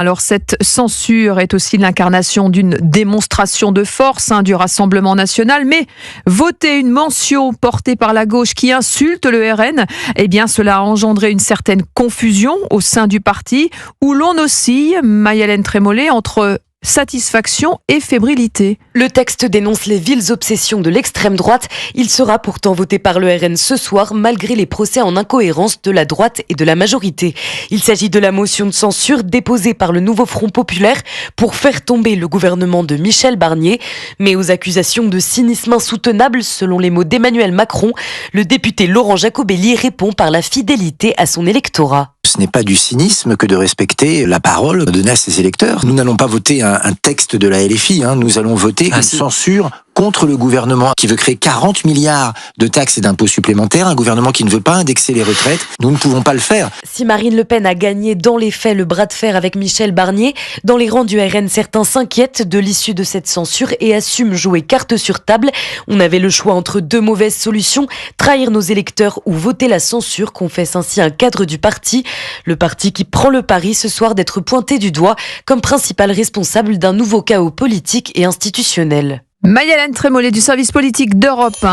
Alors cette censure est aussi l'incarnation d'une démonstration de force du Rassemblement national, mais voter une mention portée par la gauche qui insulte le RN, eh bien cela a engendré une certaine confusion au sein du parti où l'on oscille, Maya-Hélène Trémollet, entre satisfaction et fébrilité. Le texte dénonce les viles obsessions de l'extrême droite. Il sera pourtant voté par le RN ce soir, malgré les procès en incohérence de la droite et de la majorité. Il s'agit de la motion de censure déposée par le nouveau Front populaire pour faire tomber le gouvernement de Michel Barnier. Mais aux accusations de cynisme insoutenable, selon les mots d'Emmanuel Macron, le député Laurent Jacobelli répond par la fidélité à son électorat. Ce n'est pas du cynisme que de respecter la parole donnée à ses électeurs. Nous n'allons pas voter un texte de la LFI, nous allons voter une censure contre le gouvernement qui veut créer 40 milliards de taxes et d'impôts supplémentaires, un gouvernement qui ne veut pas indexer les retraites. Nous ne pouvons pas le faire. Si Marine Le Pen a gagné dans les faits le bras de fer avec Michel Barnier, dans les rangs du RN, certains s'inquiètent de l'issue de cette censure et assument jouer carte sur table. On avait le choix entre deux mauvaises solutions, trahir nos électeurs ou voter la censure, confesse ainsi un cadre du parti. Le parti qui prend le pari ce soir d'être pointé du doigt comme principal responsable d'un nouveau chaos politique et institutionnel. Maya-Hélène Trémollet du service politique d'Europe 1.